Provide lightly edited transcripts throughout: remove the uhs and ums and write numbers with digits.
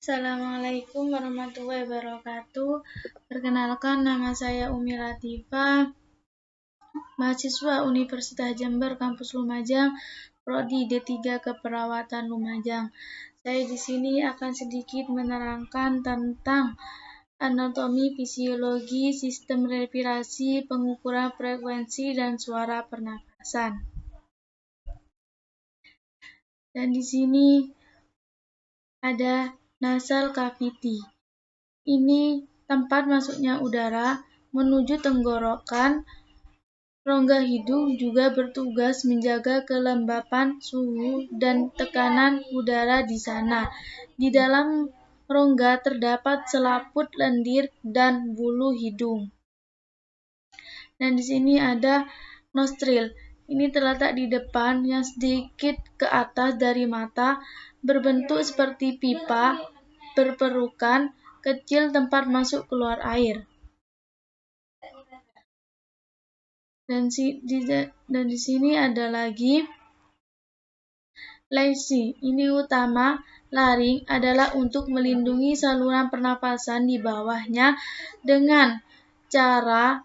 Assalamualaikum warahmatullahi wabarakatuh. Perkenalkan, nama saya Umi Latifah, mahasiswa Universitas Jember Kampus Lumajang, Prodi D3 Keperawatan Lumajang. Saya di sini akan sedikit menerangkan tentang anatomi, fisiologi, sistem respirasi, pengukuran frekuensi dan suara pernapasan. Dan di sini ada nasal cavity. Ini tempat masuknya udara menuju tenggorokan. Rongga hidung juga bertugas menjaga kelembapan, suhu, dan tekanan udara di sana. Di dalam rongga terdapat selaput lendir dan bulu hidung. Dan di sini ada nostril. Ini terletak di depan yang sedikit ke atas dari mata, berbentuk seperti pipa, berperukan kecil tempat masuk keluar air. Dan di sini ada lagi larynx. Ini utama laring adalah untuk melindungi saluran pernapasan di bawahnya dengan cara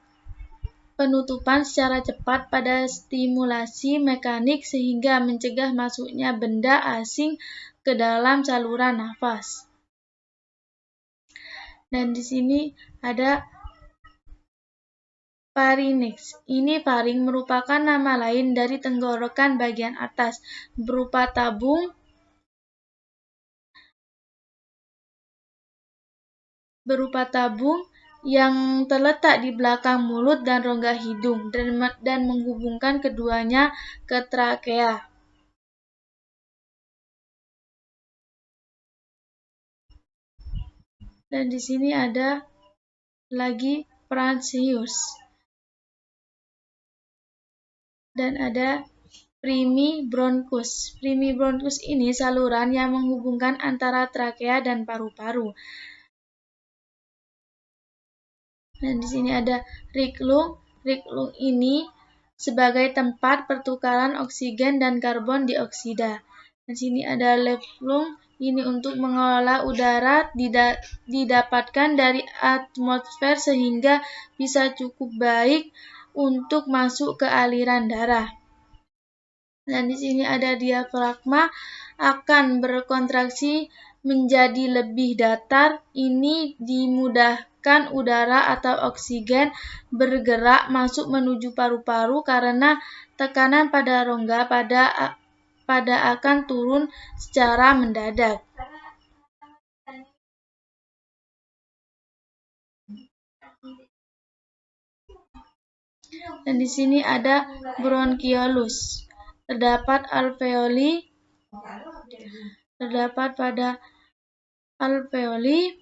penutupan secara cepat pada stimulasi mekanik sehingga mencegah masuknya benda asing ke dalam saluran nafas. Dan di sini ada pharynx. Ini faring merupakan nama lain dari tenggorokan bagian atas, berupa tabung yang terletak di belakang mulut dan rongga hidung dan menghubungkan keduanya ke trakea. Dan di sini ada lagi bronchus. Dan ada primibronchus. Primibronchus ini saluran yang menghubungkan antara trakea dan paru-paru. Dan di sini ada ricklung. Ricklung ini sebagai tempat pertukaran oksigen dan karbon dioksida. Di sini ada leflung. Ini untuk mengelola udara didapatkan dari atmosfer sehingga bisa cukup baik untuk masuk ke aliran darah. Dan di sini ada diafragma, akan berkontraksi menjadi lebih datar. Ini dimudahkan udara atau oksigen bergerak masuk menuju paru-paru karena tekanan pada rongga pada akan turun secara mendadak. Dan di sini ada bronchiolus. Terdapat pada alveoli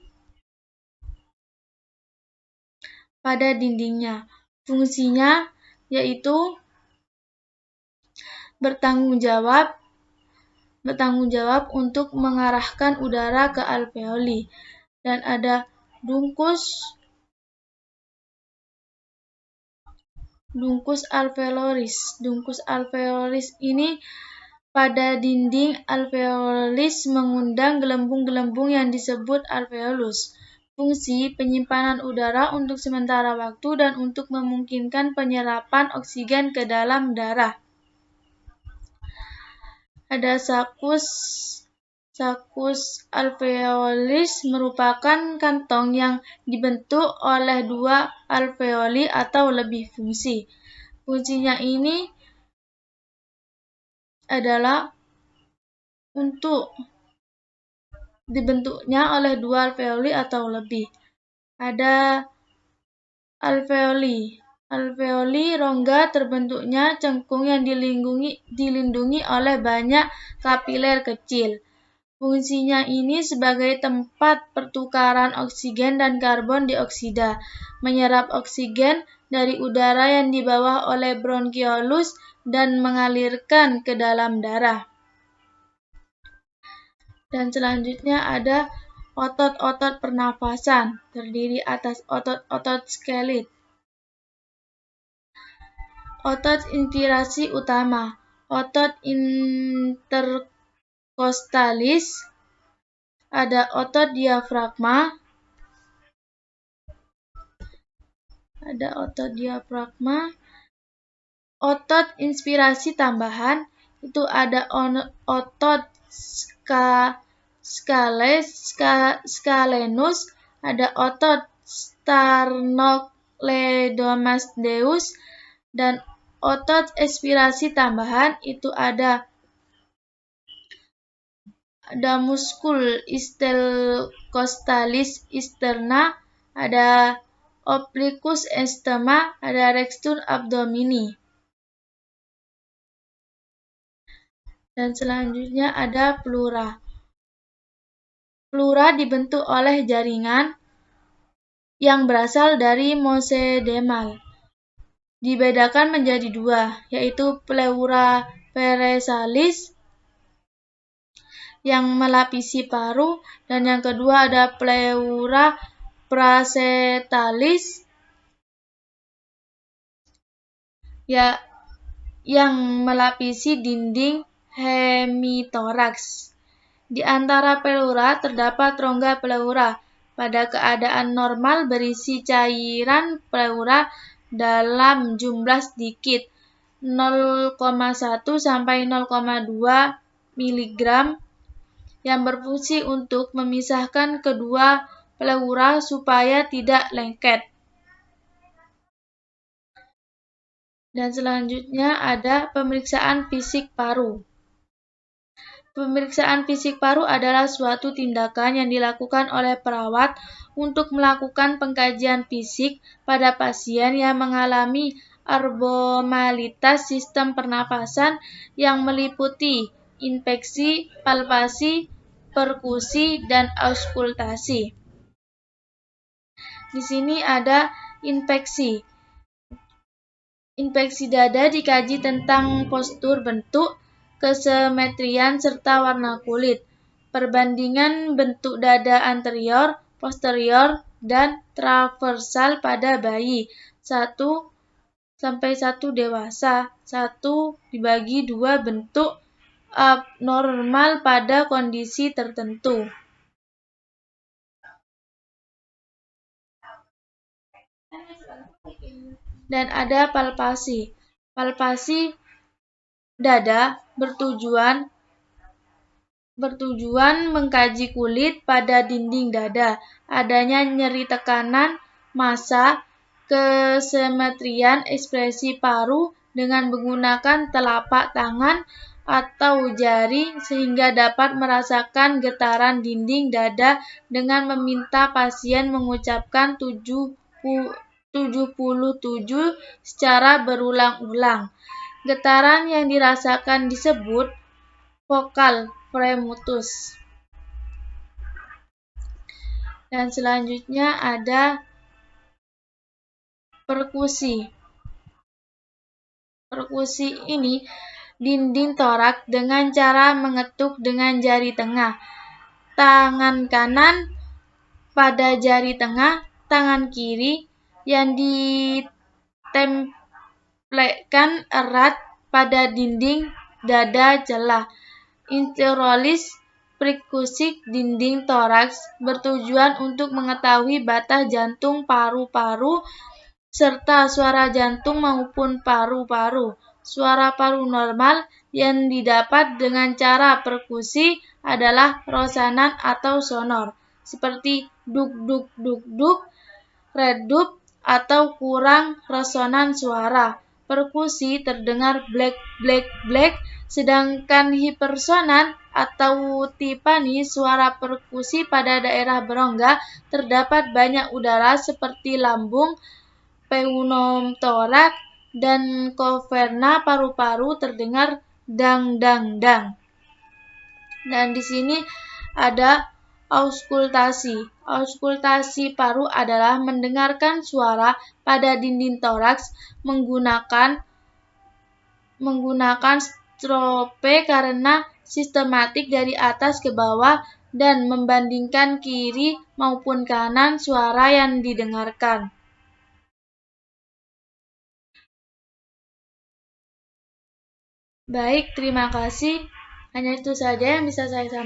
pada dindingnya. Fungsinya yaitu bertanggung jawab untuk mengarahkan udara ke alveoli. Dan ada duncus alveolis. Duncus alveolis ini pada dinding alveolis mengundang gelembung-gelembung yang disebut alveolus. Fungsi penyimpanan udara untuk sementara waktu dan untuk memungkinkan penyerapan oksigen ke dalam darah. Ada saccus alveolis merupakan kantong yang dibentuk oleh dua alveoli atau lebih fungsi. Fungsinya ini adalah untuk dibentuknya oleh dua alveoli atau lebih. Ada alveoli rongga terbentuknya cengkung yang dilindungi oleh banyak kapiler kecil. Fungsinya ini sebagai tempat pertukaran oksigen dan karbon dioksida, menyerap oksigen dari udara yang dibawa oleh bronchiolus dan mengalirkan ke dalam darah. Dan selanjutnya ada otot-otot pernafasan, terdiri atas otot-otot skelet. Otot inspirasi utama, otot intercostalis ada otot diafragma, otot inspirasi tambahan, itu ada otot scalenus, ada otot sternocleidomastoideus, dan otot inspirasi tambahan itu ada muskul costalis externa, ada obliquus externa, ada rectus abdomini. Dan selanjutnya ada pleura. Pleura dibentuk oleh jaringan yang berasal dari mesodermal. Dibedakan menjadi dua, yaitu pleura parasalis yang melapisi paru, dan yang kedua ada pleura parasitalis yang melapisi dinding hemitoraks. Di antara pleura terdapat rongga pleura. Pada keadaan normal berisi cairan pleura dalam jumlah sedikit, 0,1 sampai 0,2 mg, yang berfungsi untuk memisahkan kedua pleura supaya tidak lengket. Dan selanjutnya ada pemeriksaan fisik paru. Pemeriksaan fisik paru adalah suatu tindakan yang dilakukan oleh perawat untuk melakukan pengkajian fisik pada pasien yang mengalami abnormalitas sistem pernapasan yang meliputi inspeksi, palpasi, perkusi, dan auskultasi. Di sini ada inspeksi. Inspeksi dada dikaji tentang postur bentuk, kesimetrian, serta warna kulit. Perbandingan bentuk dada anterior, posterior, dan transversal pada bayi 1 sampai 1 dewasa. 1 dibagi 2 bentuk abnormal pada kondisi tertentu. Dan ada palpasi. Palpasi dada bertujuan mengkaji kulit pada dinding dada, adanya nyeri tekanan, massa, kesimetrian ekspresi paru dengan menggunakan telapak tangan atau jari sehingga dapat merasakan getaran dinding dada dengan meminta pasien mengucapkan 77 secara berulang-ulang. Getaran yang dirasakan disebut vokal premutus. Dan selanjutnya ada perkusi. Perkusi ini dinding toraks dengan cara mengetuk dengan jari tengah, tangan kanan pada jari tengah, tangan kiri yang ditempelkan erat pada dinding dada celah. Interollis perkusik dinding toraks bertujuan untuk mengetahui batas jantung paru-paru serta suara jantung maupun paru-paru. Suara paru normal yang didapat dengan cara perkusi adalah resonan atau sonor, seperti duk-duk-duk-duk, redup, atau kurang resonan suara. Perkusi terdengar blek-blek-blek, sedangkan hipersonan atau tipani suara perkusi pada daerah berongga terdapat banyak udara seperti lambung, pneumotoraks, dan kaverna paru-paru terdengar dang-dang-dang. Dan di sini ada auskultasi. Auskultasi paru adalah mendengarkan suara pada dinding toraks menggunakan strobe karena sistematik dari atas ke bawah dan membandingkan kiri maupun kanan suara yang didengarkan. Baik, terima kasih. Hanya itu saja yang bisa saya sampaikan.